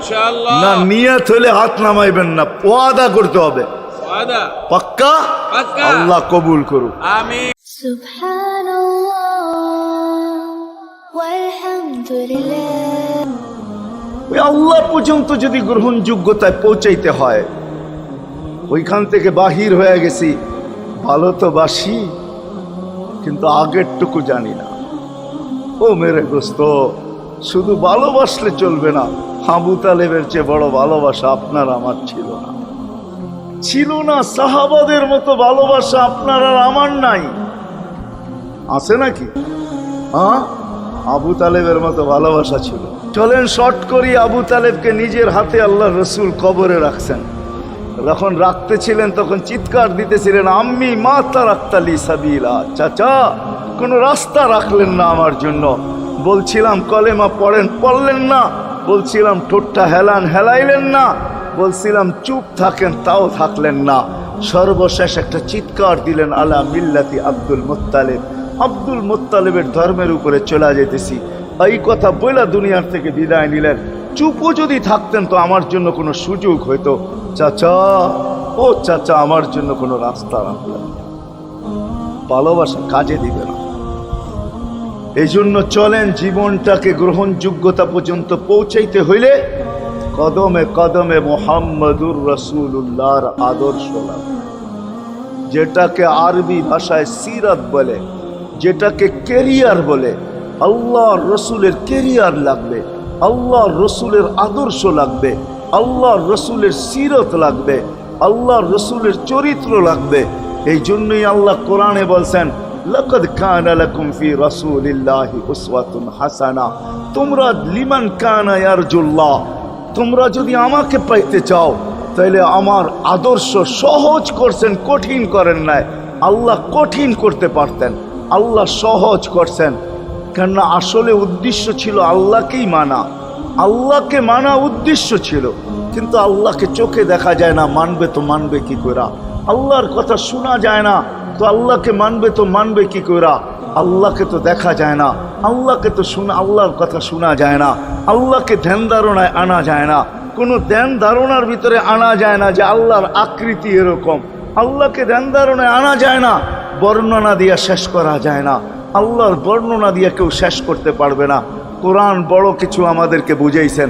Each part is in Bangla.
ইনশাআল্লাহ। না নিয়ত হলে হাত নামাইবেন না, ওয়াদা করতে হবে। ওয়াদা পাক্কা? পাক্কা। আল্লাহ কবুল করুক। আমিন। সুবহানাল্লাহ ওয়ালহামদুলিল্লাহ। ওই আল্লাহ পর্যন্ত যদি গ্রহণযোগ্যতায় পৌঁছাইতে হয়, ওইখান থেকে বাহির হয়ে গেছি, ভালো তো বাসি কিন্তু আগেরটুকু জানি না। ও মেরে দোস্ত, শুধু ভালোবাসলে চলবে না। আবু তালেবের চেয়ে বড় ভালোবাসা আপনার আমার ছিল না, ছিল না। সাহাবাদের মতো ভালোবাসা আপনার আর আমার নাই, আছে নাকি? হ্যাঁ, আবু তালেবের মতো ভালোবাসা ছিল। চলেন শর্ট করি। আবু তালেবকে নিজের হাতে আল্লাহ রসুল কবরে রাখছেন। যখন রাখতেছিলেন তখন চিৎকার দিতেছিলেন, আম্মি মা তারাক্তালি সাবিলা, চাচা কোনো রাস্তা রাখলেন না আমার জন্য। বলছিলাম কলেমা পড়েন, পড়লেন না। বলছিলাম ঠোঁটটা হেলান, হেলাইলেন না। বলছিলাম চুপ থাকেন, তাও থাকলেন না। সর্বশেষ একটা চিৎকার দিলেন, আলা মিল্লাতি আব্দুল মুত্তালিব, আব্দুল মুত্তালিবের ধর্মের উপরে চলে যেতেছি। এই কথা বইলা দুনিয়ার থেকে বিদায় নিলেন। চুপও যদি থাকতেন তো আমার জন্য কোনো সুযোগ হইতো। চাচা, ও চাচা, আমার জন্য কোনো রাস্তা রাখলেন। ভালোবাসা কাজে দিবে না। এই জন্য চলেন, জীবনটাকে গ্রহণযোগ্যতা পর্যন্ত পৌঁছাইতে হইলে কদমে কদমে মুহাম্মদুর রাসূলুল্লাহর আদর্শ লাগবে। যেটাকে আরবি ভাষায় সিরাত বলে, যেটাকে কেরিয়ার বলে। আল্লাহ রসুলের কেরিয়ার লাগবে, আল্লাহ রসুলের আদর্শ লাগবে, আল্লাহ রসুলের সিরত লাগবে, আল্লাহ রসুলের চরিত্র লাগবে। এই জন্যই আল্লাহ কোরআনে বলছেন, লাকাদ কানা লাকুম ফি রাসূলিল্লাহি উসওয়াতুন হাসানা। তোমরা লিমান কানা ইয়ারজুল্লাহ, তোমরা যদি আমাকে পাইতে চাও তাহলে আমার আদর্শ সহজ করছেন, কঠিন করেন নাই। আল্লাহ কঠিন করতে পারতেন, আল্লাহ সহজ করছেন। কেননা আসলে উদ্দেশ্য ছিল আল্লাহকেই মানা, আল্লাহকে মানা উদ্দেশ্য ছিল। কিন্তু আল্লাহকে চোখে দেখা যায় না, মানবে তো মানবে কি করে? আল্লাহর কথা শোনা যায় না, তো আল্লাহকে মানবে তো মানবে কি করে? আল্লাহকে তো দেখা যায় না, আল্লাহকে তো আল্লাহর কথা শোনা যায় না, আল্লাহকে ধ্যান ধারণায় আনা যায় না, কোনো ধ্যান ধারণার ভিতরে আনা যায় না যে আল্লাহর আকৃতি এরকম। আল্লাহকে ধ্যান ধারণায় আনা যায় না, বর্ণনা দিয়া শেষ করা যায় না। আল্লাহর বর্ণনা দিয়ে কেউ শেষ করতে পারবে না। কোরআন বড় কিছু আমাদেরকে বুঝাইছেন,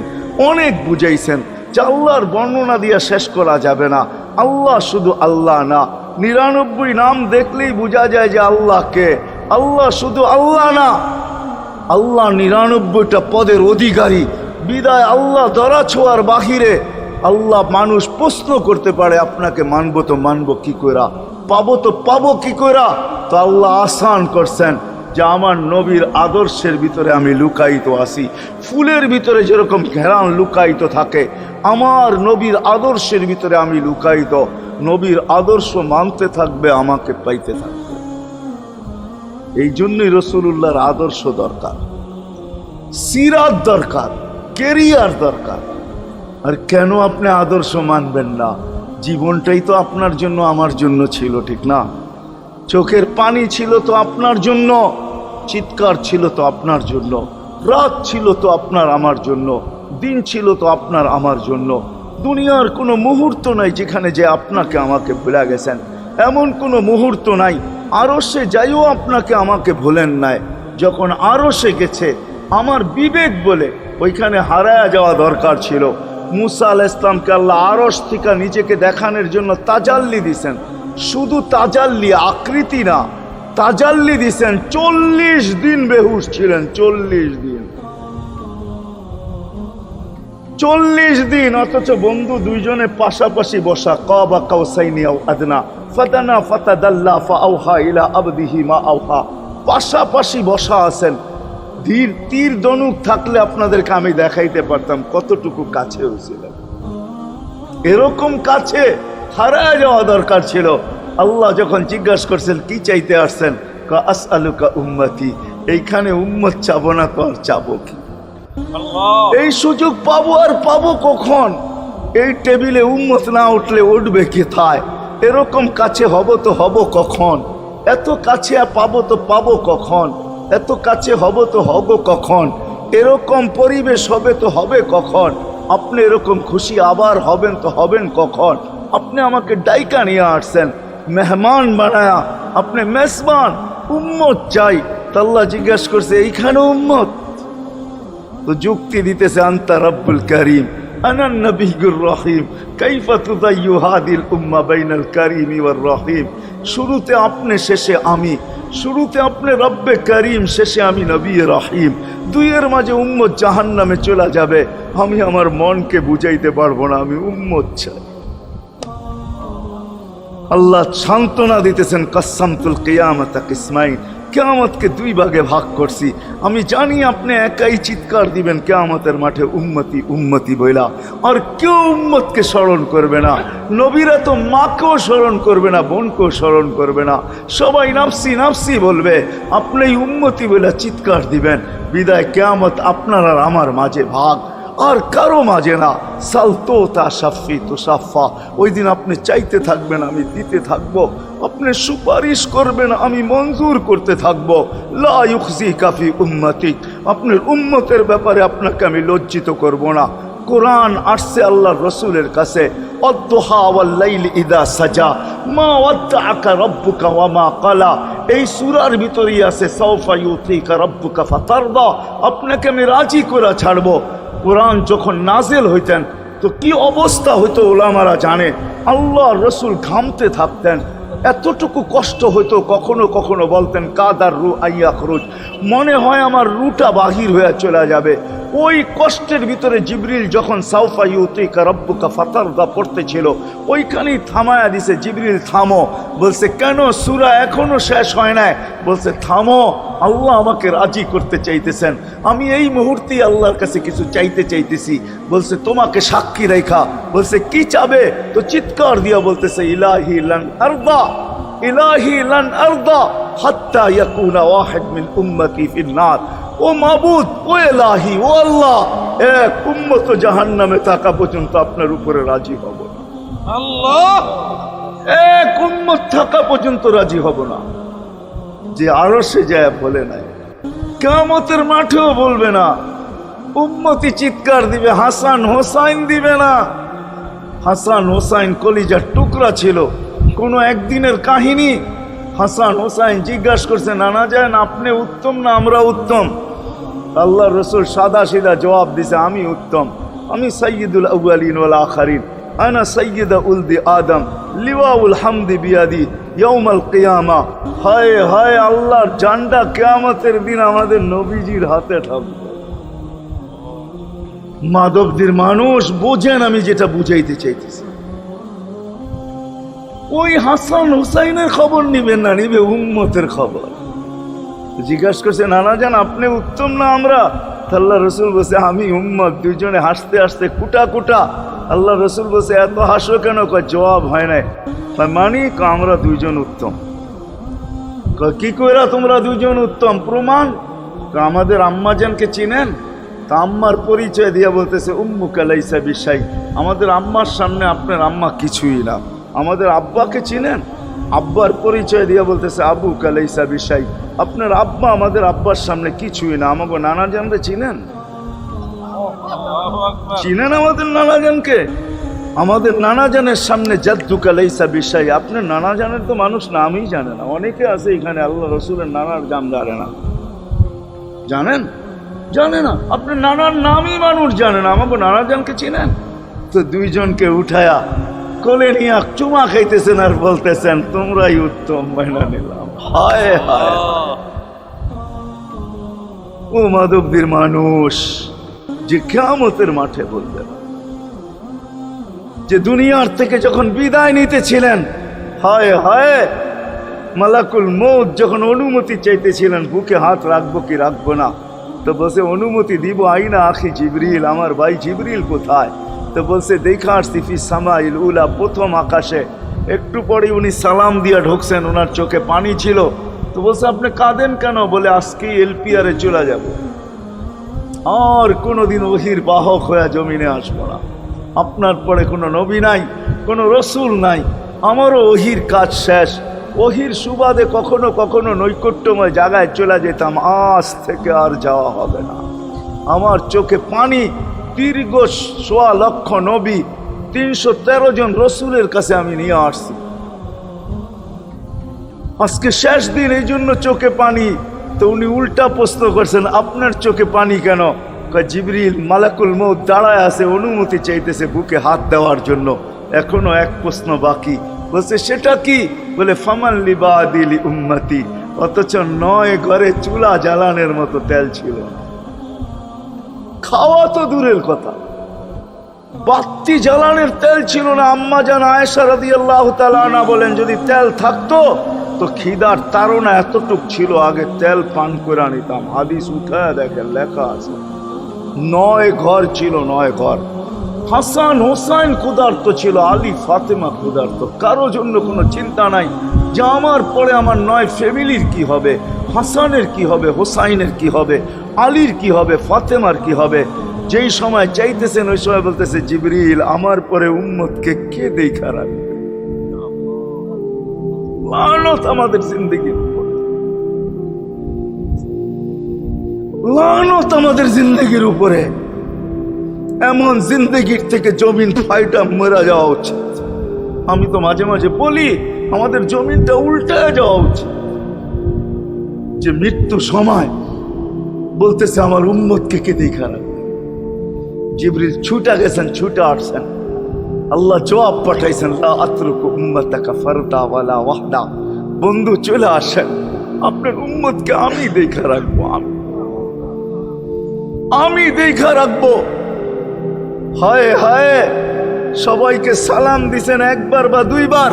অনেক বুঝাইছেন যে আল্লাহর বর্ণনা দিয়ে শেষ করা যাবে না। আল্লাহ শুধু আল্লাহ না, 99 নাম দেখলেই বোঝা যায় যে আল্লাহকে। আল্লাহ শুধু আল্লাহ না, আল্লাহ 99টা পদের অধিকারী। বিদায় আল্লাহ ধরা ছোঁয়ার বাহিরে আল্লাহ মানুষ প্রশ্ন করতে পারে, আপনাকে মানবো তো মানবো কি কইরা, পাবো তো পাবো কি কইরা? তো আল্লাহ আসান করছেন যে আমার নবীর আদর্শের ভিতরে আমি লুকায়িত আছি। ফুলের ভিতরে যেরকম ঘেরান লুকায়িত থাকে, আমার নবীর আদর্শের ভিতরে আমি লুকায়িত। নবীর আদর্শ মানতে থাকবে, আমাকে পাইতে থাকবে। এই জন্যই রাসূলুল্লাহর আদর্শ দরকার, সিরাত দরকার, কেরিয়ার দরকার। আর কেন আপনি আদর্শ মানবেন না? জীবনটাই তো আপনার জন্য আমার জন্য ছিল, ঠিক না? চোখের পানি ছিল তো আপনার জন্য, চিৎকার ছিল তো আপনার জন্য, রাত ছিল তো আপনার আমার জন্য, দিন ছিল তো আপনার আমার জন্য। দুনিয়ার কোনো মুহূর্ত নাই যেখানে যে আপনাকে আমাকে ভুলে গেছেন, এমন কোনো মুহূর্ত নাই। আরশে যাইও আপনাকে আমাকে ভুলেন নাই। যখন আরশে গেছে আমার বিবেক বলে, ওইখানে হারায়া যাওয়া দরকার ছিল। মুসা আলাইহিস সালামকে আল্লাহ আরশ থেকে নিজেকে দেখানোর জন্য তাজাল্লি দিছেন। শুধু তাজাল্লি, আকৃতি না, তাজাল্লি দিছেন। 40 দিন বেহুশ ছিলেন, 40 দিন, 40 দিন। অথচ বন্ধু দুইজনে পাশাপাশি বসা, কাবা কাউসাইনি আও আদনা ফাদানা ফাতাদাল্লা ফাআওহা ইলা আবদিহি মা আওহা, পাশাপাশি বসা আছেন। তীর ধনুক থাকলে আপনাদেরকে আমি দেখাইতে পারতাম কতটুকু কাছে হয়েছিলেন। এরকম কাছে হারায় যাওয়া দরকার ছিল। আল্লাহ যখন জিজ্ঞাসা করছেন কি চাইতে আসছেন, আসআলুকা উম্মতি, এইখানে উম্মত চাবো না তো আর চাবো কি? এই সুযোগ পাবো আর পাবো কখন? এই টেবিলে উম্মত না উঠলে উঠবে কোথায়? এরকম কাছে হব তো হব কখন? এত কাছে পাবো তো পাবো কখন? এত কাছে হব তো হব কখন? এরকম পরিবেশ হবে তো হবে কখন? আপনি এরকম খুশি আবার হবেন তো হবেন কখন? আপনি আমাকে ডাইকা নিয়ে আসছেন, মেহমান বানায়া, আপনি মেজবান, উম্মত চাই। তা আল্লাহ জিজ্ঞাসা করছে এইখানে উম্মত? তো যুক্তি দিতেছে আনতা রব্বুল করিম আনান নবিয়্যুর রহিম কাইফা তুদাইয়ু হাদিল উম্মাহ বাইনাল কারীমি ওয়ার রহিম। শুরুতে আপনি, শেষে আমি। শুরুতে আপনি রব্বে করিম, শেষে আমি নবী রহিম। দুইয়ের মাঝে উম্মত জাহান্নামে চলে যাবে। আমি আমার মনকে বুঝাইতে পারবো না, আমি উম্মত চাই। আল্লাহ সান্ত্বনা দিতেছেন কাসসামতুল কিয়ামাতা কিসমাইন, কিয়ামতকে দুই ভাগে ভাগ করছি। আমি জানি আপনি একাই চিৎকার দিবেন কিয়ামতের মাঠে উম্মতি উম্মতি বইলা, আর কেউ উম্মতকে স্মরণ করবে না। নবীরা তো মাকেও স্মরণ করবে না, বোনকেও স্মরণ করবে না, সবাই নাফসি নাফসি বলবে। আপনি উম্মতি বইলা চিৎকার দিবেন। বিদায় কিয়ামত আপনার আর আমার মাঝে ভাগ, আর কারো মাঝে না। সালতো তা সাফি তো সাফা। ওই দিন আপনি চাইতে থাকবেন, আমি দিতে থাকবো। আপনি সুপারিশ করবেন, আমি মঞ্জুর করতে থাকবো। লা ইউখজিকা ফি উম্মতিক, আপনার উম্মতের ব্যাপারে আপনাকে আমি লজ্জিত করব না। কোরআন আসছে আল্লাহর রসুলের কাছে, অদ্দুহা ওয়াল লাইলি ইদা সাজা মা ওয়াদ্দাআকা রাব্বুকা ওয়া মা ক্বালা। এই সূরার ভিতরেই আছে সাওফা ইউতিকা রাব্বুকা ফাতারদা, আপনাকে আমি রাজি করে ছাড়বো। কোরআন যখন নাজেল হইতেন তো কি অবস্থা হইতো ওলামারা জানে। আল্লাহ রসুল ঘামতে থাকতেন, এতটুকু কষ্ট হইতো, কখনো কখনো বলতেন কাদার রু আইয়া খরুজ, মনে হয় আমার রুটা বাহির হয়ে চলে যাবে। ওই কষ্টের ভিতরে জিবরিল যখন সাওফা ইউতিকা রাব্বুকা ফাতারদা পড়তেছিল, ওইখানেই থামায়া দিছে, জিবরিল থামো। বলছে কেন? সূরা এখনো শেষ হয় নাই। বলছে থামো, আল্লাহ আমাকে রাজি করতে চাইতেছেন, আমি এই মুহূর্তে আল্লাহর কাছে কিছু চাইতে চাইতেছি। বলছে তোমাকে সাক্ষী রেখা। বলছে কি চাবে? তো চিৎকার দিয়া বলতেছে ইলাহি লান আরদা, ইলাহি লান আরদা হাত্তা ইয়াকুনা ওয়াহিদ মিন উম্মতি ফিন নার। ও মাবুদ, ও ইলাহি, ও আল্লাহ, এক উম্মত জাহান্নামে থাকা পর্যন্ত আপনার উপরে রাজি হব না। আল্লাহ, এক উম্মত থাকা পর্যন্ত রাজি হব না। যে আরশে যায় বলে নাই, কিয়ামতের মাঠেও বলবে না। উম্মতি চিৎকার দিবে, হাসান হোসাইন দিবে না। হাসান হোসাইন কলিজার টুকরা ছিল, কোনো একদিনের কাহিনী। হাসান হোসাইন জিজ্ঞাসা করছে নানা যান আপনি উত্তম না আমরা উত্তম? আল্লাহ রসুল সাদা সিধা জবাব দিছে আমি উত্তম, আমি সাইয়্যিদুল আউয়ালিন ওয়াল আখিরিন, আনা সাইয়্যিদা উলদি আদম, লিওয়াউল হামদি বিয়াদি ইয়াউমাল কিয়ামা। হায় হায়, আল্লাহর জান্ডা কিয়ামতের দিন আমাদের নবীজির হাতে থাকবে। মাধবদীর মানুষ বোঝেন আমি যেটা বুঝাইতে চাইতেছি। ওই হাসান হুসাইনের খবর নিবেন না, নিবে উম্মতের খবর। জিজ্ঞাসা করছে নানা যান আপনি উত্তম না আমরা? আল্লাহ রসুল বলছে আমি উম্মত। দুইজনে হাসতে হাসতে কুটা কুটা। আল্লাহ রসুল বলছে এত হাসো কেন? জবাব হয় নাই। মানি আমরা দুইজন উত্তম। কি কইরা তোমরা দুইজন উত্তম? প্রমাণ। আমাদের আম্মাজানকে চিনেন? তা আম্মার পরিচয় দিয়া বলতেছে উম্মুকা লাইসা বিশাই, আমাদের আম্মার সামনে আপনার আম্মা কিছুই না। আমাদের আব্বাকে চিনেন? আব্বার পরিচয় দিয়া বলতেছে আবুকা লাইসা বিশাই, আপনার আব্বা আমাদের আব্বার সামনে কিছুই না। আমাকে নানা জানরে চিনেন? চিনেন আমাদের নানা জানকে? আমাদের নানা জানের সামনে জাদ্দুকা লাইসা বিশাই, আপনার নানা জানের তো মানুষ নামই জানে না। অনেকে আছে এখানে আল্লাহ রসুলের নানার নাম জানে না। জানেন? জানে না। আপনার নানার নামই মানুষ জানে না। আমাকে নানা জানকে চিনেন? তো দুইজনকে উঠায়া কোলে নিয়ে চুমা খাইতেছেন আর বলতেছেন তোমরাই উত্তম, মাইনা নিলাম। হায় হায়, ও মাধবদীর মানুষ যে কিয়ামতের মাঠে বলবেন, যে দুনিয়ার থেকে যখন বিদায় নিতেছিলেন, হায় হায়, মালাকুল মউত যখন অনুমতি চাইতেছিলেন বুকে হাত রাখবো কি রাখবো না, তো বলছে অনুমতি দিব। আইনা আখি জিবরিল, আমার ভাই জিবরিল কোথায়? তো বলছে দেখা আসছি ফি সামাইল উলা, প্রথম আকাশে। একটু পরে উনি সালাম দিয়া ঢুকছেন, ওনার চোখে পানি ছিল। তো বলছে আপনি কাঁদেন কেন? বলে আজকেই এলপিআরে চলে যাব, আর কোনোদিন ওহির বাহক হয়ে জমিনে আসবো না। আপনার পরে কোনো নবী নাই, কোনো রসুল নাই, আমারও ওহির কাজ শেষ। ওহির সুবাদে কখনো কখনো নৈকট্যময় জায়গায় চলে যেতাম, আজ থেকে আর যাওয়া হবে না। আমার চোখে পানি, দীর্ঘ ১.৫ লক্ষ নবী, ৩১৩ জন রসুলের কাছে আমি নিয়ে আসছি। আজকে শেষ দিন, এই জন্য চোখে পানি। তো উনি উল্টা প্রশ্ন করছেন, আপনার চোখে পানি কেন? জিবরিল মালাকুল মউত দাঁড়ায় আছে, অনুমতি চাইতেছে বুকে হাত দেওয়ার জন্য। এখনো এক প্রশ্ন বাকি। বলছে সেটা কি? বলে ফামান লিবাদিলি উম্মতি। অথচ ৯ ঘরে চুলা জ্বালানোর মতো তেল ছিল। খাওয়া তো দূরের কথা, বাতি জ্বালানোর তেল ছিল না। আম্মা জান আয়েশা রাদিয়াল্লাহু তাআলা আনহা বলেন, যদি তেল থাকতো তো খিদার তাড়না এতটুক ছিল, আগে তেল পান করে নিতাম। হাদিস উঠায় দেখেন, লেখা আছে ৯ ঘর ছিল, ৯ ঘর। হাসান হোসাইন ক্ষুধার্ত ছিল, আলী ফাতেমা ক্ষুধার্ত। কারো জন্য কোনো চিন্তা নাই যে আমার পরে আমার ৯ ফ্যামিলির কি হবে, হাসানের কি হবে, হোসাইনের কি হবে, আলীর কি হবে, ফাতেমার কি হবে। যেই সময় চাইতেছেন ওই সময় বলতেছে, জিবরিল আমার পরে উম্মতকে কে দেখা রাখবে? লানত আমাদের জিন্দেগির উপরে, লানত আমাদের জিন্দেগির উপরে। এমন জিন্দেগির থেকে জমিন ফাইটা মরা যাওয়া উচিত। আমি তো মাঝে মাঝে বলি, আমাদের জমিনটা উল্টায় যাওয়া উচিত। যে মৃত্যু সময় বলতেছে আমার উম্মতকে কে দেখা রাখবে? জিবরিল ছুটা গেছেন, ছুটা আসছেন। আল্লাহ জবাব পাঠাইছেন, লা আতরুকু উম্মাতাকা ফারদা ওয়ালা ওয়াহদা। বন্ধু চলে আসেন, আপনার উম্মতকে আমি দেখা রাখবো, আমি দেখা রাখবো। হায় হায়, সবাইকে সালাম দিছেন একবার বা দুইবার,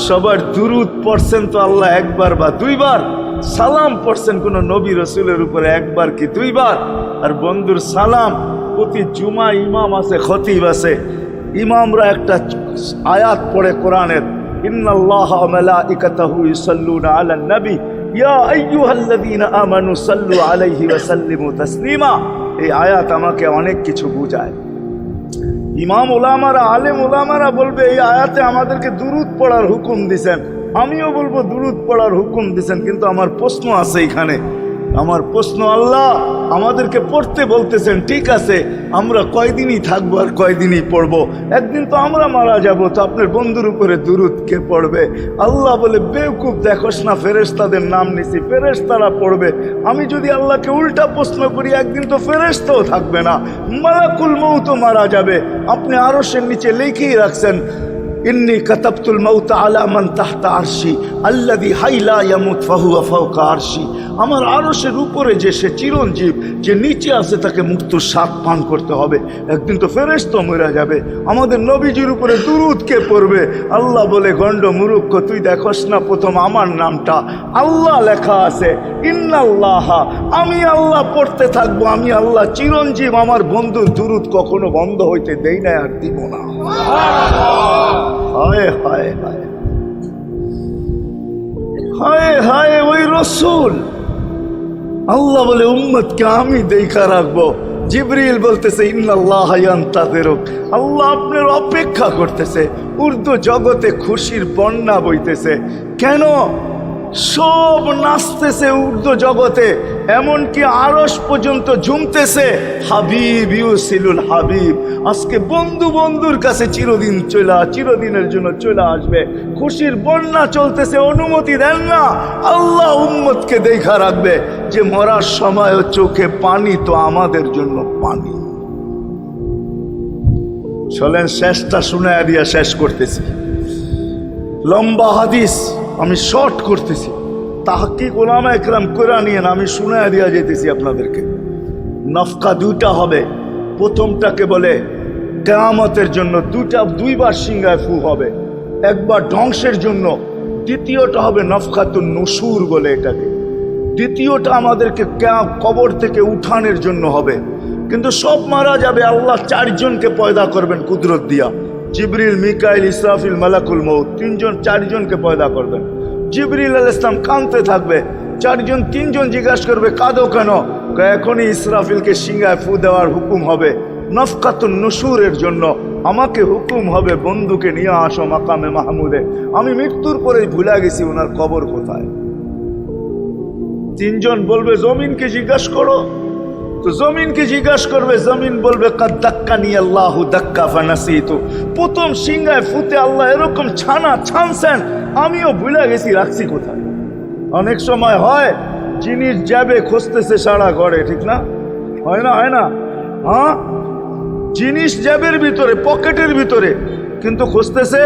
সবার দুরুদ পড়ছেন তো আল্লাহ একবার বা দুইবার, সালাম পড়ছেন কোন নবী রসুলের উপরে একবার কি দুইবার। আর বন্ধুর সালাম প্রতি জুমা ইমাম আছে, খতিব আছে, ইমামরা একটা আয়াত পড়ে কোরআনের, ইন্নাল্লাহা ওয়া মালাইকাতাহু ইউসাল্লুনা আলান নবী ইয়া আইয়ুহাল্লাযীনা আমানু সাল্লু আলাইহি ওয়া সাল্লিমু তাসলিমা। এই আয়াত আমাকে অনেক কিছু বোঝায়। ইমাম ওলামারা, আলেম ওলামারা বলবে এই আয়াতে আমাদেরকে দুরুদ পড়ার হুকুম দিছেন, আমিও বলবো দুরুদ পড়ার হুকুম দিছেন। কিন্তু আমার প্রশ্ন আছে এখানে, আমার প্রশ্ন, আল্লাহ আমাদেরকে পড়তে বলতেছেন, ঠিক আছে, আমরা কয়দিনই থাকবো আর কয়দিনই পড়বো? একদিন তো আমরা মারা যাব, তো আপনার বন্ধুর উপরে দুরুদ কে পড়বে? আল্লাহ বলে, বেওকুফ, দেখোস না ফেরেশতাদের নাম নিছি, ফেরেশতারা পড়বে। আমি যদি আল্লাহকে উল্টা প্রশ্ন করি, একদিন তো ফেরেশতাও থাকবে না, মালাকুল মউত মারা যাবে। আপনি আরশের নিচে লিখেই রাখছেন, ইন্নী কাতাবতুল মাউতা আলা মান তাহতা আরশি আল্লাযী হাইলা ইয়ামুত ফাহুয়া ফাওকা আরশি। আমার আরশের উপরে যে সে চিরঞ্জীব, যে নিচে আছে তাকে মৃত্যুর স্বাদ পান করতে হবে। একদিন তো ফেরেশতা মরে যাবে, আমাদের নবীজির উপরে দুরূদ কে পড়বে? আল্লাহ বলে, গণ্ড মূর্খ, তুই দেখোস না প্রথম আমার নামটা আল্লাহ লেখা আছে, ইন্নাল্লাহা, আমি আল্লাহ পড়তে থাকবো, আমি আল্লাহ চিরঞ্জীব, আমার বন্ধুর দুরূদ কখনো বন্ধ হইতে দেই না, আর দিব না। হায় হায় হায় হায় হায়, ওই রসুল। আল্লাহ বলে উম্মতকে আমি দেখা রাখবো। জিবরিল বলতেছে, ইন্নাল্লাহা ইয়ান্তাযিরুক, আল্লাহ আপনার অপেক্ষা করতেছে। উর্দু জগতে খুশির বন্যা বইতেছে। কেন? সব নাচতেছে উর্দু জগতে, এমনকি আরশ পর্যন্ত ঝুমতেছে। হাবিব ইউসিলুল হাবিব, আজকে বন্ধু বন্ধুর কাছে চিরদিনের জন্য চলে আসবে। খুশির বন্যা চলতেছে, অনুমতি দেন না। আল্লাহ উম্মতকে দেখা রাখবে যে মরার সময় চোখে পানি তো আমাদের জন্য পানি। চলেন শেষটা শুনায়া দিয়া শেষ করতেছি। লম্বা হাদিস আমি শর্ট করতেছি, তাহকিক উলামা ইকরাম করে নিয়েন, আমি শুনায়া দিয়া যেতেছি আপনাদেরকে। নফকা দুইটা হবে। প্রথমটাকে বলে কিয়ামতের জন্য, দুইবার সিংহায় ফু হবে, একবার ধ্বংসের জন্য, দ্বিতীয়টা হবে নফকাতুন নুশুর বলে এটাকে। দ্বিতীয়টা আমাদেরকে কবর থেকে উঠানোর জন্য হবে। কিন্তু সব মারা যাবে, আল্লাহ 4 জনকে পয়দা করবেন কুদরত দিয়া। জিবরিল, মিকাইল, ইসরাফিল, মালাকুল মউত, 4 জনকে পয়দা করবেন। জিবরিল আলাইহিস সালাম কাঁদতে থাকবে, 3 জন জিজ্ঞাসা করবে, কাঁদো কেন? এখনই ইসরাফিলকে সিংহায় ফু দেওয়ার হুকুম হবে নফকাতুন নুশুরের জন্য। আমাকে হুকুম হবে, বন্ধুকে নিয়ে আসো মাকামে মাহমুদে। আমি মৃত্যুর পরেই ভুলে গেছি ওনার কবর কোথায়। 3 জন বলবে, জমিনকে জিজ্ঞাসা করো। তো জমিনকে জিজ্ঞাসা করবে, জমিন বলবে কাদ দাক্কানি আল্লাহু দাক্কা ফানাসিতু। প্রথম সিংহায় ফুতে আল্লাহ এরকম ছানা ছানছেন, আমিও ভুলে গেছি রাখছি কোথায়। অনেক সময় হয় জিনিস যাবে খুঁজতেছে সারা ঘরে, ঠিক না? হয় না? হয় না? হ্যাঁ, জিনিস জ্যাবের ভিতরে, পকেটের ভিতরে, কিন্তু খুঁজতেছে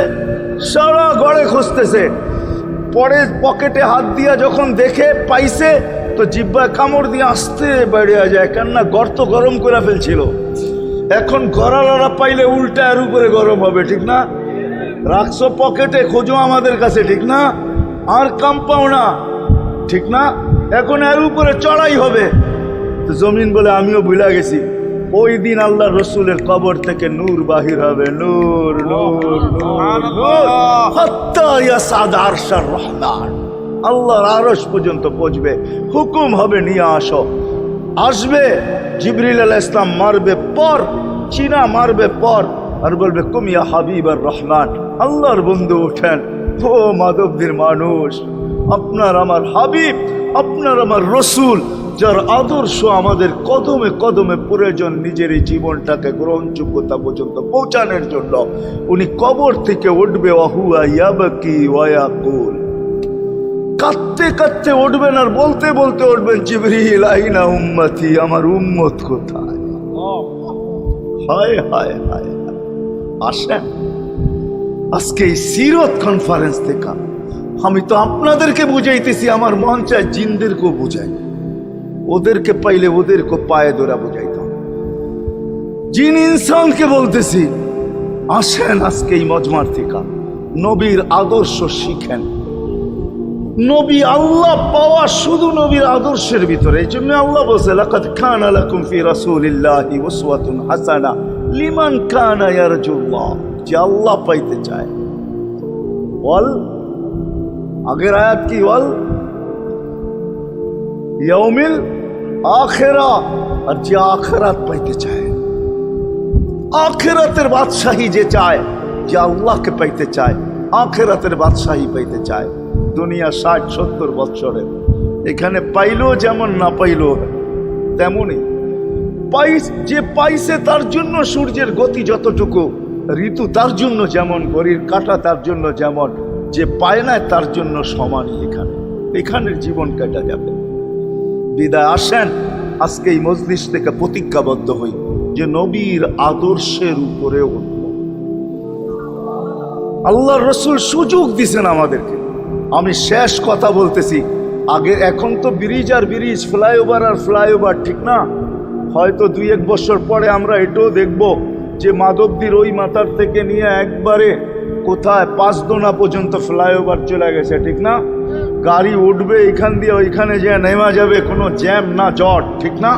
সারা ঘরে খুঁজতেছে। পরে পকেটে হাত দিয়া যখন দেখে পাইছে, তো জিব্বায় কামড় দিয়ে আসতে বেরিয়ে যায়, কেননা গর্ত গরম করে ফেলছিল। এখন গড়ালড়া পাইলে উল্টা এর উপরে গরম হবে, ঠিক না? রাখছো পকেটে, খোঁজো আমাদের কাছে, ঠিক না? আর কাম পাও না, ঠিক না? এখন এর উপরে চড়াই হবে। তো জমিন বলে আমিও ভুলে গেছি। ওই দিন আল্লাহ রসুলের কবর থেকে নূর বাহির হবে, নূর নূর নূর নূর, হাত্তা ইয়াসাদ আরশার রহমান, আল্লাহর আরশ পর্যন্ত পৌঁছবে। হুকুম হবে নিয়ে আসো। আসবে জিবরিল আলাইহিস সালাম, মারবে পর, চিনা মারবে পর, আর বলবে কুম ইয়া হাবিবার রহমান, আল্লাহর বন্ধু ওঠেন। ও মাধবদীর মানুষ, আপনার আমার হাবিব, আপনার আমার রসুল, যার আদর্শ আমাদের কদমে কদমে প্রয়োজন নিজের এই জীবনটাকে গ্রহণযোগ্যতা পর্যন্ত পৌঁছানোর জন্য, উনি কবর থেকে উঠবে। ওয়াহুয়া ইয়াবকি ওয়া ইয়াকুল, কাঁদতে কাঁদতে উঠবেন আর বলতে বলতে উঠবেন, জিবরিল আইনা উম্মতি, আমার উম্মত কোথায়? হায় হায় হায়। আসেন আজকে এই সিরত কনফারেন্স থেকে আমি তো আপনাদেরকে বুঝাইতেছি, আমার মন চায় জিনদেরকেও বুঝাই। ওদেরকে পাইলে ওদেরকে পায়ে ধরা বুঝাইতাম। জিন ইনসানকে বলতেছি, আসেন আজকে এই মজমার থেকে নবীর আদর্শ শিখেন। নবী আল্লাহ পাওয়া শুধু নবীর আদর্শের ভিতরে। এই জন্য আল্লাহ বলছে, লাকাদ কানা লাকুম ফি রাসূলিল্লাহি উসওয়াতুন হাসানা লিমান কানা ইয়ারজুল্লাহ, যে আল্লাহ পাইতে চায়। বল, আগের আয়াত কি? বল ইয়াউমিল আখিরা, আর যে আখিরাত পাইতে চায়, আখিরাতের বাদশাহী যে চায়, যে আল্লাহকে পাইতে চায়, আখিরাতের বাদশাহী পাইতে চায়। দুনিয়া 60-70 বছরের, এখানে পাইলো যেমন, না পাইলো তেমনই। যে পাইছে তার জন্য সূর্যের গতি যতটুকু, ঋতু তার জন্য যেমন, ঘড়ির কাঁটা তার জন্য যেমন, যে পায় না তার জন্য সমানই। এখানের জীবন কাটা যাবে। বিদায় আসেন আজকে এই মজলিস থেকে প্রতিজ্ঞাবদ্ধ হই যে নবীর আদর্শের উপরে উঠব। আল্লাহর রসুল সুযোগ দিছেন আমাদেরকে। আমি শেষ কথা বলতেছি, আগে এখন তো ব্রিজ আর ব্রিজ, ফ্লাইওভার আর ফ্লাইওভার, ঠিক না? হয়তো 2-1 বছর পরে আমরা এটাও দেখব যে মাধবদীর ওই মাথার থেকে নিয়ে একবারে কোথায় পাঁচদোনা পর্যন্ত ফ্লাইওভার চলে গেছে, ঠিক না? গাড়ি উঠবে এখান দিয়ে ওইখানে যে নেমা যাবে, কোনো জ্যাম না জট, ঠিক না?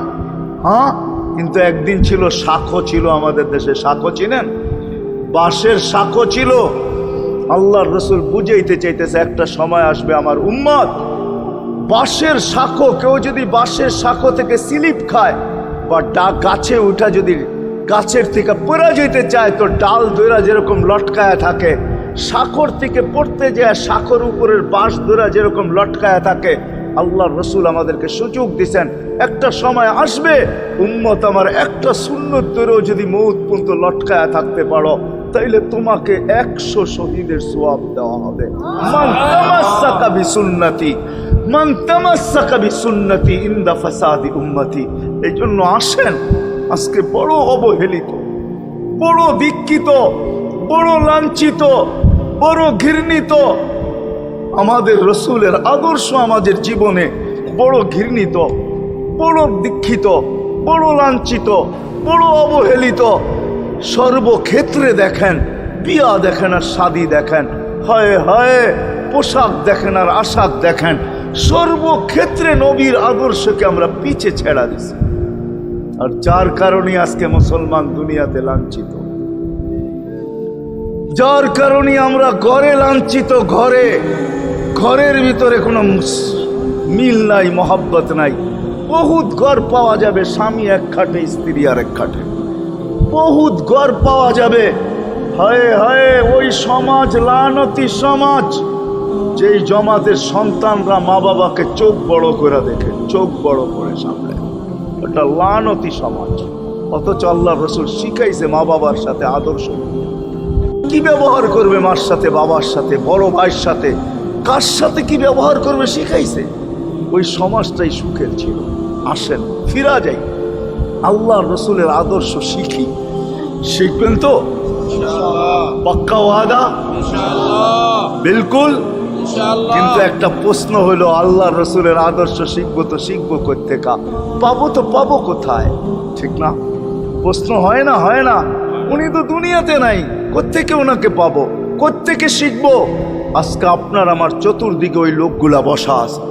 হ্যাঁ, কিন্তু একদিন ছিল শাখো, ছিল আমাদের দেশে শাখো, চিনেন? বাঁশের শাখো ছিল। আল্লাহর রসুল বুঝাইতে চাইতেছে, একটা সময় আসবে আমার উম্মত বাঁশের শাখো, কেউ যদি বাঁশের শাখো থেকে স্লিপ খায় বা গাছে উঠা যদি গাছের থেকে পড়ে যেতে চায়, তো ডাল দইরা যেরকম লটকায়া থাকে, শাখর থেকে পড়তে যায় শাখর উপরের বাঁশ দইরা যেরকম লটকায়া থাকে। আল্লাহর রসুল আমাদেরকে সুযোগ দিচ্ছেন, একটা সময় আসবে উম্মত আমার একটা সুন্নত ধরেও যদি মউত পর্যন্ত লটকায়া থাকতে পারো, তাইলে তোমাকে 100 শহীদের সওয়াব দেওয়া হবে। মান তামাসসাকা বিসুন্নতি, মান তামাসসাকা বিসুন্নতি ইনদা ফাসাদি উম্মতি। এই জন্য আসেন, আজকে বড় অবহেলিত, বড় দীক্ষিত, বড় লাঞ্ছিত, বড় ঘৃণিত আমাদের রসুলের আদর্শ আমাদের জীবনে, বড় ঘৃণিত, বড় দীক্ষিত, বড় লাঞ্ছিত, বড় অবহেলিত। সর্বক্ষেত্রে দেখেন, বিয়া দেখেন আর শাদী দেখেন, হায় হায় পোশাক দেখেন আর আশাক দেখেন, সর্বক্ষেত্রে নবীর আদর্শকে আমরা পিছে ছেড়া দিছি। আর যার কারণে আজকে মুসলমান দুনিয়াতে লাঞ্ছিত, যার কারণে আমরা ঘরে লাঞ্ছিত, ঘরের ভিতরে কোনো মিল নাই, মহব্বত নাই। বহুত ঘর পাওয়া যাবে, স্বামী এক খাটে, স্ত্রী আর এক খাটে, বহুত ঘর পাওয়া যাবে। হায় হায় ওই সমাজ, লানতি সমাজ, যেই জমাতের সন্তানরা মা বাবাকে চোখ বড় করে দেখে, চোখ বড় করে সামনে। ওটা লানতি সমাজ। অথচ আল্লাহ রসুল শিখাইছে মা বাবার সাথে আদর্শ কি ব্যবহার করবে, মার সাথে, বাবার সাথে, বড় ভাইয়ের সাথে, কার সাথে কি ব্যবহার করবে শিখাইছে। ওই সমাজটাই সুখের ছিল। আসেন ফিরা যাই, আল্লাহ রসুলের আদর্শ শিখি। শিখবেন তো? পাক্কা ওয়াদা? বিলকুল। কিন্তু একটা প্রশ্ন হলো, আল্লাহ রসুলের আদর্শ শিখবো তো শিখবো কোত্থেকা, পাবো তো পাবো কোথায়? ঠিক না? প্রশ্ন হয় না? হয় না? উনি তো দুনিয়াতে নাই, কোত্থেকে ওনাকে পাবো, কোত্থেকে শিখবো? আজকে আপনার আমার চতুর্দিকে ওই লোকগুলা বসা আছে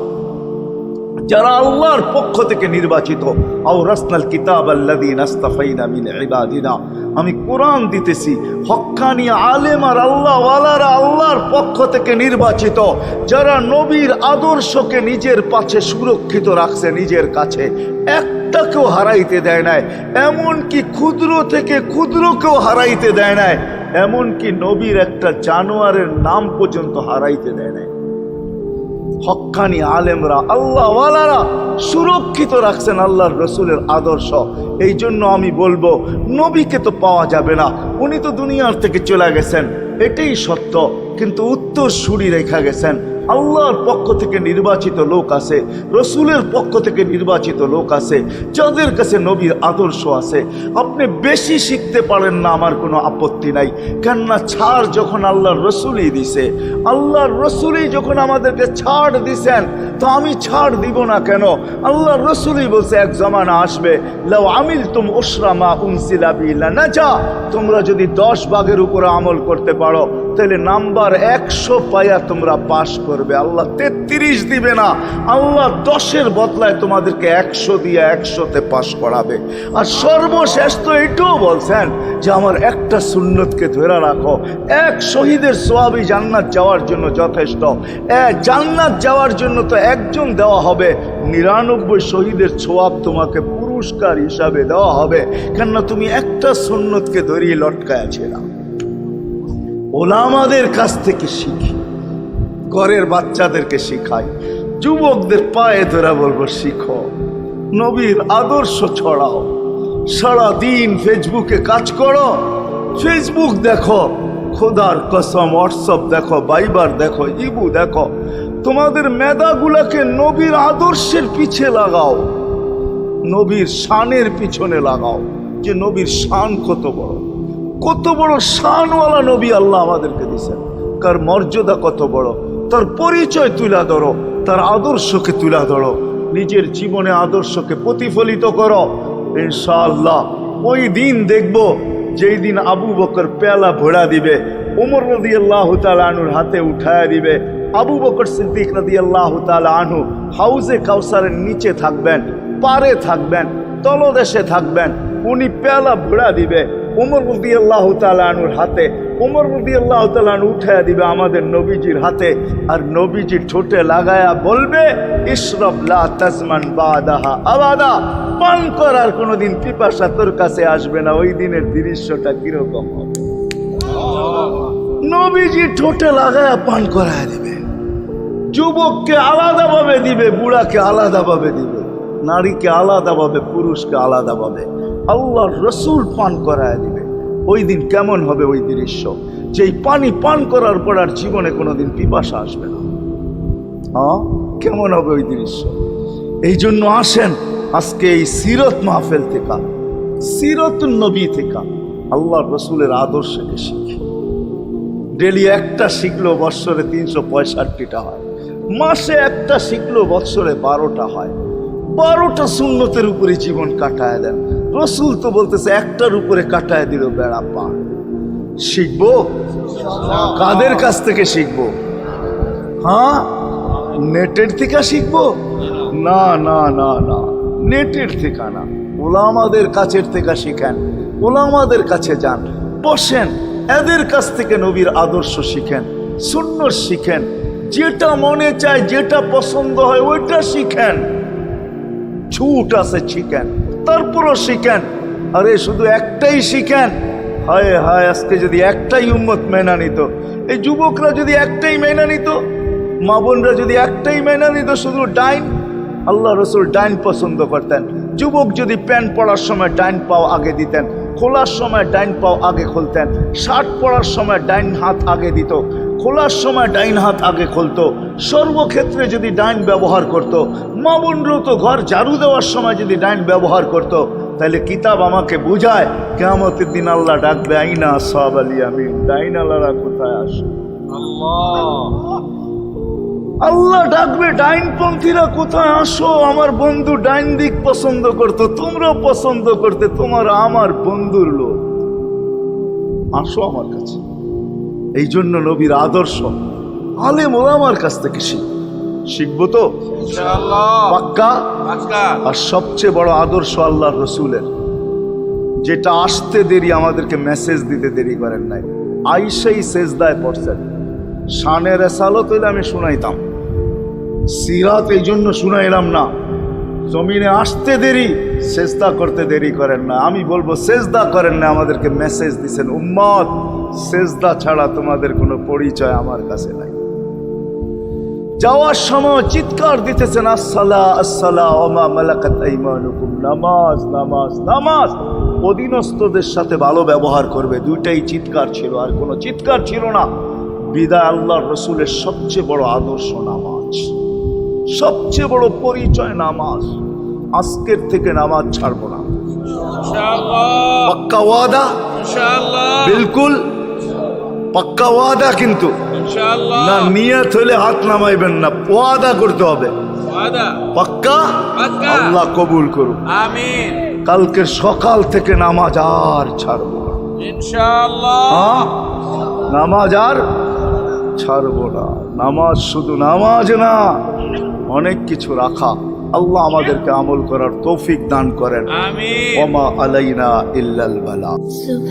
যারা আল্লাহর পক্ষ থেকে নির্বাচিত। আওরাসনাল কিতাব আল্লাযীনা ইসতাফাইনা মিন ইবাদিনা। আমি কোরআন দিতেছি, হক্কানি আলেম আর আল্লাহ ওয়ালারা আল্লাহর পক্ষ থেকে নির্বাচিত, যারা নবীর আদর্শকে নিজের পাশে সুরক্ষিত রাখছে, নিজের কাছে একটাকেও হারাইতে দেয় নাই, এমনকি ক্ষুদ্র থেকে ক্ষুদ্রকেও হারাইতে দেয় নাই, এমনকি নবীর একটা জানোয়ারের নাম পর্যন্ত হারাইতে দেয় নাই। হক্কানি আলেমরা আল্লাহ ওয়ালারা সুরক্ষিত রাখছেন আল্লাহর রসুলের আদর্শ। এই জন্য আমি বলবো, নবীকে তো পাওয়া যাবে না, উনি তো দুনিয়ার থেকে চলে গেছেন, এটাই সত্য। কিন্তু উত্তর সুরি রেখা গেছেন। আল্লাহর পক্ষ থেকে নির্বাচিত লোক আছে, রসুলের পক্ষ থেকে নির্বাচিত লোক আছে, যাদের কাছে নবীর আদর্শ আছে। আপনি বেশি শিখতে পারেন না, আমার কোনো আপত্তি নাই। কেননা ছাড় যখন আল্লাহর রসুলই দিছে, আল্লাহর রসুলই যখন আমাদেরকে ছাড় দিছেন, তো আমি ছাড় দিব না কেন? আল্লাহর রসুলই বলছে, এক জমানা আসবে, লাউ আমিলতুম উশরা মা উনসিলা বি লানাজা। তোমরা যদি 10 ভাগের উপরে আমল করতে পারো, তাহলে নাম্বার 100 পাইয়া তোমরা পাশ করবে। আল্লাহ 33 দিবে না, আল্লাহ 10-এর বদলায় তোমাদেরকে 100 দিয়ে 100-তে পাশ করাবে। আর সর্বশেষ তো এটাও বলছেন যে আমার একটা সুন্নতকে ধরে রাখো, এক শহীদের সোয়াবই জান্নাত যাওয়ার জন্য যথেষ্ট। জান্নাত যাওয়ার জন্য তো একজন দেওয়া হবে, 99 শহীদের সোয়াব তোমাকে পুরস্কার হিসাবে দেওয়া হবে, কেননা তুমি একটা সুন্নতকে ধরিয়ে লটকায় ছিলাম। ওলামাদের কাছ থেকে শিখি, ঘরের বাচ্চাদেরকে শিখাই, যুবকদের পায়ে ধরে বলবো শিখো, নবীর আদর্শ ছড়াও। সারাদিন ফেসবুকে কাজ করো, ফেসবুক দেখো, খোদার কসম হোয়াটসঅ্যাপ দেখো, ভাইবার দেখো, ইবু দেখো, তোমাদের মেধাগুলাকে নবীর আদর্শের পিছে লাগাও, নবীর শানের পিছনে লাগাও, যে নবীর শান কত বড়, কত বড় শানওয়ালা নবী আল্লাহ আমাদেরকে দিয়েছেন, কার মর্যাদা কত বড়, তার পরিচয় তুলে ধরো, তার আদর্শকে তুলে ধরো, নিজের জীবনে আদর্শকে প্রতিফলিত করো। ইনশাআল্লাহ ওই দিন দেখবো যেই দিন আবু বকর পেয়ালা ভরা দিবে, ওমর রাদিয়াল্লাহু তাআলা আনহুর হাতে উঠায়া দিবে, আবু বকর সিদ্দিক রাদিয়াল্লাহু তাআলা আনহু হাউজে কাউসারের নিচে থাকবেন, পারে থাকবেন, তলদেশে থাকবেন, উনি পেয়ালা ভরা দিবে ওমর রাদিয়াল্লাহু তাআলা আনহুর হাতে, ওমর রাদিয়াল্লাহু তাআলা আনহু উঠায়া দিবে আমাদের নবীজির হাতে, আর নবীজি ঠোঁটে লাগায়া বলবে, ইশরাব লা তাজমান বাদাহা আবাদা, পান করার কোনোদিন পিপাসা তোর কাছে আসবে না। ওই দিনের দৃশ্যটা কিরকম হবে? নবীজি ঠোঁটে লাগায়া পান করায়া দিবে, যুবককে আলাদাভাবে দিবে, বুড়াকে আলাদাভাবে দিবে, নারীকে আলাদাভাবে, পুরুষকে আলাদাভাবে, আল্লাহর রসুল পান করায় দিবে। ওই দিন কেমন হবে ওই দৃশ্য, যে পানি পান করার পর আর জীবনে কোনোদিন পিপাসা আসবে না। হ্যাঁ, কেমন হবে ওই দৃশ্য? এই জন্য আসেন আজকে এই সিরত মাহফিল থেকে, সিরতুন নবী থেকে আল্লাহর রসুলের আদর্শকে শিখি। ডেলি একটা শিখলো বৎসরে 365টা হয়, মাসে একটা শিখলো বৎসরে 12টা হয়। 12টা সুন্নতের উপরে জীবন কাটায় দেন। রসুল তো বলতেছে একটার উপরে কাটায় দিল বেড়া পার। শিখবো কাদের কাছ থেকে শিখবো? হ্যাঁ, নেটের থেকে শিখবো? না না না না, নেটের থেকে না, ওলামাদের কাছের থেকে শিখেন, ওলামাদের কাছে যান, বসেন, এদের কাছ থেকে নবীর আদর্শ শিখেন, সুন্নত শিখেন, যেটা মনে চায়, যেটা পছন্দ হয় ওইটা শিখেন। ছুট আছে শিখেন, তারপরও শিখেন। আরে শুধু একটাই শিখেন, হায় হায়, আজকে যদি একটাই উম্মত মেনা নিত, এই যুবকরা যদি একটাই মেনা নিত, মা বোনরা যদি একটাই মেনা নিত, শুধু ডাইন, আল্লাহ রসুল ডাইন পছন্দ করতেন, যুবক যদি প্যান্ট পরার সময় ডাইন পাও আগে দিতেন, খোলার সময় ডাইন পাও আগে খুলতেন, শার্ট পরার সময় ডাইন হাত আগে দিত, খোলার সময় ডাইন হাত আগে খুলতো, সর্বক্ষেত্রে যদি ডাইন ব্যবহার করত, মা বোনরাও তো ঘর ঝাড়ু দেওয়ার সময় যদি ডাইন ব্যবহার করত, তাহলে কিতাব আমাকে বুঝায় কিয়ামতের দিন আল্লাহ ডাকবে আইনা আসহাব আল ইয়ামিন, ডাইন আল্লাহরা কোথায় আসে? আল্লাহ ডাকবে ডাইনপন্থীরা কোথায় আসো? আমার বন্ধু ডাইন দিক পছন্দ করতো, তোমরাও পছন্দ করতে, তোমার আমার বন্ধুর লোক, আসো আমার কাছে। এই জন্য নবীর আদর্শ আলেম ওলামার কাছ থেকে শিখবো তো পাক্কা। আর সবচেয়ে বড় আদর্শ আল্লাহ রসুলের, যেটা আসতে দেরি, আমাদেরকে মেসেজ দিতে দেরি করেন নাই। আইসাই সেজদায় পড়ছেন, শানের রেসালত হইলে আমি শুনাইতাম, সিরাত এই জন্য শুনাইলাম না। জমিনে আসতে দেরি, সেজদা করতে দেরি করেন না। আমি বলবো সেজদা করেন না, আমাদেরকে মেসেজ দিছেন, উম্মত সেজদা ছাড়া তোমাদের কোনো পরিচয় আমার কাছে নাই। যাওয়ার সময় চিৎকার দিতেছেন, আসসালা আসসালা ওমা মালাকাত আইমানুকুম, নামাজ নামাজ নামাজ, অধীনস্থদের সাথে ভালো ব্যবহার করবে, দুইটাই চিৎকার ছিল, আর কোনো চিৎকার ছিল না। বিদায় আল্লাহর রসুলের সবচেয়ে বড় আদর্শ নামাজ, সবচেয়ে বড় পরিচয় নামাজ। আজকের থেকে নামাজ ছাড়বো না, পাক্কা ওয়াদা, বিলকুল পাক্কা ওয়াদা। কিন্তু না নিয়ত হলে হাত নামাইবেন না, ওয়াদা করতে হবে পাক্কা। আল্লাহ কবুল করুন, আমিন। কালকে সকাল থেকে নামাজ আর ছাড়বো না ইনশাআল্লাহ, নামাজ আর ছাড়বো না। নামাজ শুধু নামাজ না, অনেক কিছু রাখা। আল্লাহ আমাদেরকে আমল করার তৌফিক দান করেন। আমিন। ওমা আলাইনা ইল্লাল বালাগ।